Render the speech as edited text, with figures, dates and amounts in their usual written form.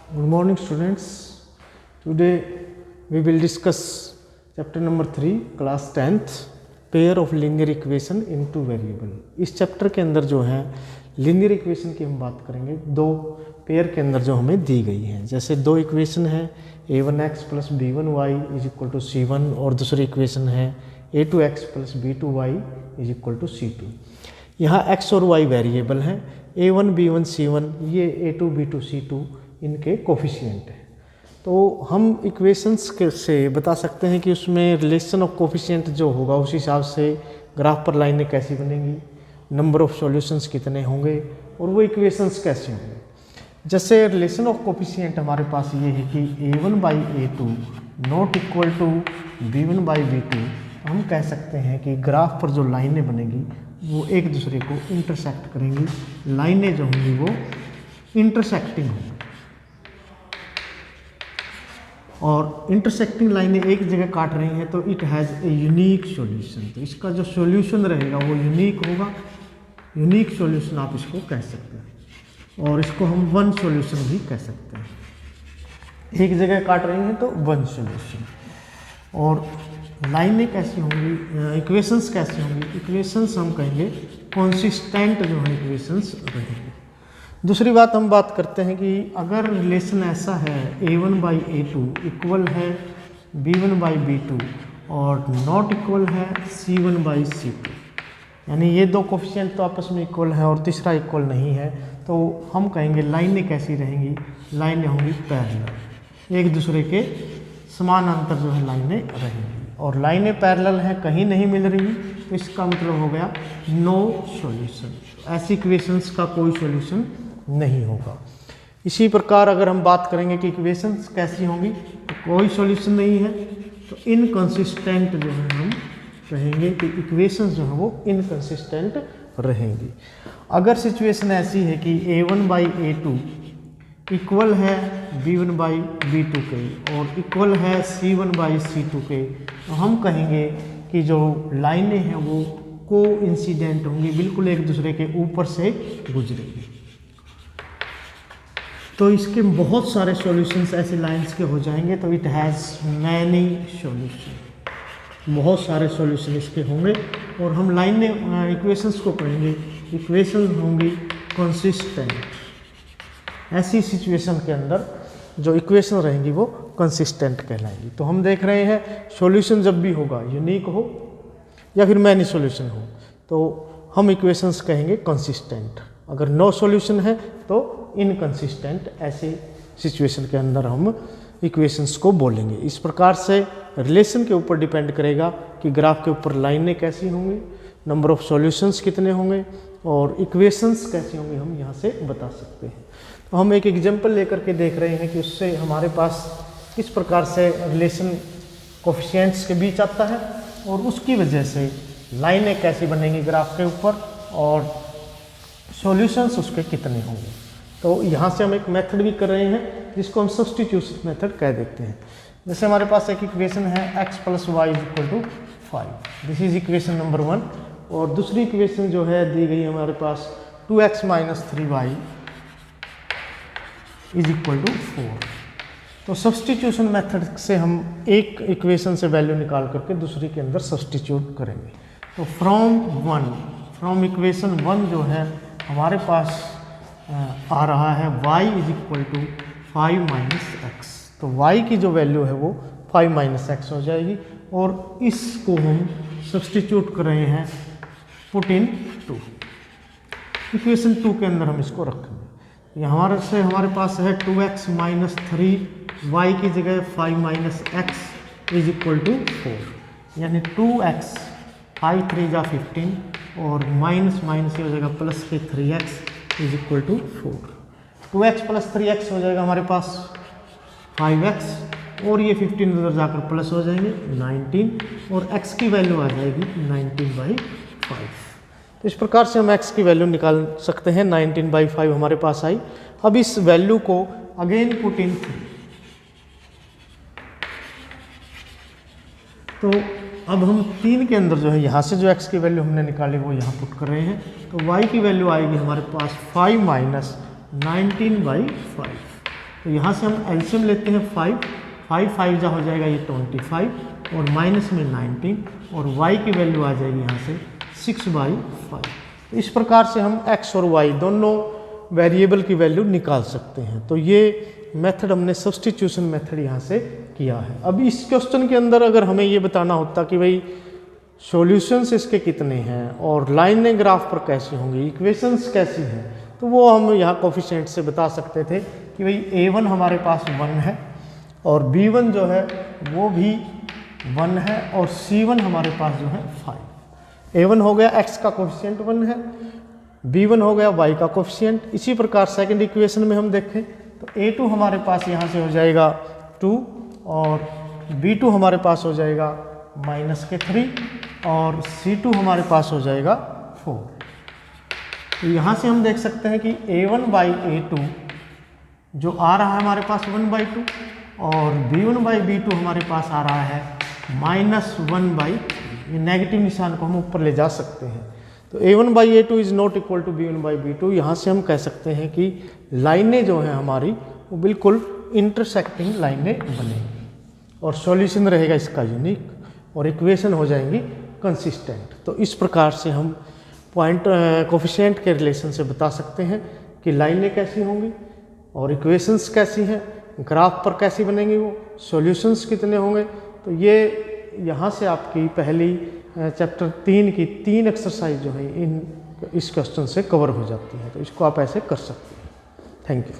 Good morning students. Today we will discuss chapter number 3 class 10th pair of linear equation in two variable. इस chapter के अंदर जो है linear equation की हम बात करेंगे दो पेयर के अंदर जो हमें दी गई हैं। जैसे दो इक्वेशन है a1x plus b1y is equal to c1 और दूसरी इक्वेशन है a2x plus b2y is equal to c2। यहाँ x और y वेरिएबल हैं, a1 b1 c1 ये a2 b2 c2 इनके कोफिशिएंट हैं। तो हम इक्वेशंस के से बता सकते हैं कि उसमें रिलेशन ऑफ कोफिशिएंट जो होगा उस हिसाब से ग्राफ पर लाइनें कैसी बनेंगी, नंबर ऑफ सॉल्यूशंस कितने होंगे और वो इक्वेशंस कैसे होंगे। जैसे रिलेशन ऑफ कोफिशिएंट हमारे पास ये है कि a1 by a2 not equal to b1 by b2। हम कह सकते हैं कि ग्राफ पर जो लाइनें बनेंगी वो एक दूसरे को इंटरसेक्ट करेंगी, लाइनें जो होंगी वो इंटरसेक्टिंग होंगी और इंटरसेक्टिंग लाइनें एक जगह काट रही हैं तो it has a unique solution. तो इसका जो सॉल्यूशन रहेगा वो यूनिक होगा, यूनिक सॉल्यूशन आप इसको कह सकते हैं और इसको हम वन सॉल्यूशन भी कह सकते हैं। एक जगह काट रही हैं तो वन सॉल्यूशन। और लाइनें कैसी होंगी, इक्वेशंस कैसी होंगी, इक्वेशंस हम कहेंगे कॉन्सिस्टेंट जो है इक्वेशंस रहेंगे। दूसरी बात हम बात करते हैं कि अगर रिलेशन ऐसा है a1 बाई a2 इक्वल है b1 बाई b2 और नॉट इक्वल है c1 बाई c2, यानी ये दो कोफिशिएंट तो आपस में इक्वल है और तीसरा इक्वल नहीं है, तो हम कहेंगे लाइनें कैसी रहेंगी, लाइनें होंगी पैरेलल, एक दूसरे के समानांतर जो है लाइनें रहेंगी। और लाइनें पैरेलल हैं, कहीं नहीं मिल रही तो इसका मतलब हो गया नो सॉल्यूशन, ऐसी इक्वेशंस का कोई सॉल्यूशन नहीं होगा। इसी प्रकार अगर हम बात करेंगे कि इक्वेशंस कैसी होंगी तो कोई सॉल्यूशन नहीं है तो इनकंसिस्टेंट जो है हम कहेंगे कि इक्वेशंस जो है वो इनकंसिस्टेंट रहेंगी। अगर सिचुएशन ऐसी है कि a1 बाई a2 इक्वल है b1 बाई b2 के और इक्वल है c1 बाई c2 के, तो हम कहेंगे कि जो लाइनें हैं वो को इंसिडेंट होंगी, बिल्कुल एक दूसरे के ऊपर से गुजरेगी। तो इसके बहुत सारे सॉल्यूशंस ऐसे लाइंस के हो जाएंगे, तो इट हैज़ मैनी सॉल्यूशन, बहुत सारे सॉल्यूशन इसके होंगे। और हम लाइनें इक्वेशंस को कहेंगे इक्वेशन होंगी कंसिस्टेंट। ऐसी सिचुएशन के अंदर जो इक्वेशन रहेंगी वो कंसिस्टेंट कहलाएंगी। तो हम देख रहे हैं सॉल्यूशन जब भी होगा यूनिक हो या फिर मैनी सॉल्यूशन हो तो हम इक्वेशंस कहेंगे कंसिस्टेंट। अगर नो सॉल्यूशन है तो इनकंसिस्टेंट, ऐसे सिचुएशन के अंदर हम इक्वेशंस को बोलेंगे। इस प्रकार से रिलेशन के ऊपर डिपेंड करेगा कि ग्राफ के ऊपर लाइनें कैसी होंगी, नंबर ऑफ सॉल्यूशंस कितने होंगे और इक्वेशंस कैसी होंगी, हम यहाँ से बता सकते हैं। तो हम एक एग्जाम्पल लेकर के देख रहे हैं कि उससे हमारे पास किस प्रकार से रिलेशन कोफिशिएंट्स के बीच आता है और उसकी वजह से लाइनें कैसी बनेंगी ग्राफ के ऊपर और सॉल्यूशंस उसके कितने होंगे। तो यहाँ से हम एक मेथड भी कर रहे हैं जिसको हम सब्स्टिट्यूशन मेथड कह देते हैं। जैसे हमारे पास एक इक्वेशन है x plus y is equal to 5, this is equation number 1। और दूसरी इक्वेशन जो है दी गई हमारे पास 2x minus 3y is equal to 4। तो सब्स्टिट्यूशन मेथड से हम एक इक्वेशन से वैल्यू निकाल करके दूसरी के अंदर सब्स्टिट्यूट करेंगे। तो फ्रॉम इक्वेशन 1 जो है हमारे पास आ रहा है y is equal to 5 minus x. तो y की जो वैल्यू है वो 5 माइनस एक्स हो जाएगी और इसको हम सब्स्टिट्यूट कर रहे हैं पुट इन 2, इक्वेशन 2 के अंदर हम इसको रखेंगे। हमारे पास है 2x माइनस 3y की जगह 5 minus x is equal to 4, यानी 2x 5 3 जा 15 और माइनस माइनस हो जाएगा प्लस के 3x is equal to 4। 2x plus 3x हो जाएगा हमारे पास 5x और ये 15 उधर जाकर प्लस हो जाएंगे 19 और x की वैल्यू आ जाएगी 19/5। तो इस प्रकार से हम x की वैल्यू निकाल सकते हैं। 19/5 हमारे पास आई। अब इस वैल्यू को अगेन पुट इन 3, तो अब हम 3 के अंदर जो है यहाँ से जो x की वैल्यू हमने निकाली वो यहाँ पुट कर रहे हैं। तो y की वैल्यू आएगी हमारे पास 5 माइनस 19/5। तो यहाँ से हम एलसीएम लेते हैं 5, 5 जा हो जाएगा ये 25 और माइनस में 19 और y की वैल्यू आ जाएगी यहाँ से 6/5। तो इस प्रकार से हम x और y दोनों वेरिएबल की वैल्यू निकाल सकते हैं। तो ये मेथड हमने सब्स्टिट्यूशन मेथड यहाँ से किया है। अब इस क्वेश्चन के अंदर अगर हमें ये बताना होता कि भाई सॉल्यूशंस इसके कितने हैं और लाइनें ग्राफ पर कैसी होंगी, इक्वेशंस कैसी हैं, तो वो हम यहाँ कोफिशिएंट से बता सकते थे कि भाई a1 हमारे पास 1 है और b1 जो है वो भी 1 है और c1 हमारे पास जो है 5। a1 हो गया x का कोफिशिएंट 1 है, b1 हो गया y का कोफिशिएंट। इसी प्रकार सेकंड इक्वेशन में हम देखें तो a2 हमारे पास यहाँ से हो जाएगा 2 और b2 हमारे पास हो जाएगा -3 और c2 हमारे पास हो जाएगा 4। तो यहाँ से हम देख सकते हैं कि a1/a2 जो आ रहा है हमारे पास 1/2 और b1/b2 हमारे पास आ रहा है -1/3। ये नेगेटिव निशान को हम ऊपर ले जा सकते हैं। तो a1/a2 is not equal to b1/b2। यहाँ से हम कह सकते हैं कि लाइनें जो हैं हमारी वो बिल्कुल इंटरसेक्टिंग लाइनें बनेंगी और सॉल्यूशन रहेगा इसका यूनिक और इक्वेशन हो जाएंगी कंसिस्टेंट। तो इस प्रकार से हम पॉइंट कोफिशिएंट के रिलेशन से बता सकते हैं कि लाइनें कैसी होंगी और इक्वेशंस कैसी हैं, ग्राफ पर कैसी बनेंगी, वो सॉल्यूशंस कितने होंगे। तो ये यहाँ से आपकी पहली चैप्टर 3 की 3 एक्सरसाइज जो है इस क्वेश्चन से कवर हो जाती है। तो इसको आप ऐसे कर सकते हैं। Thank you.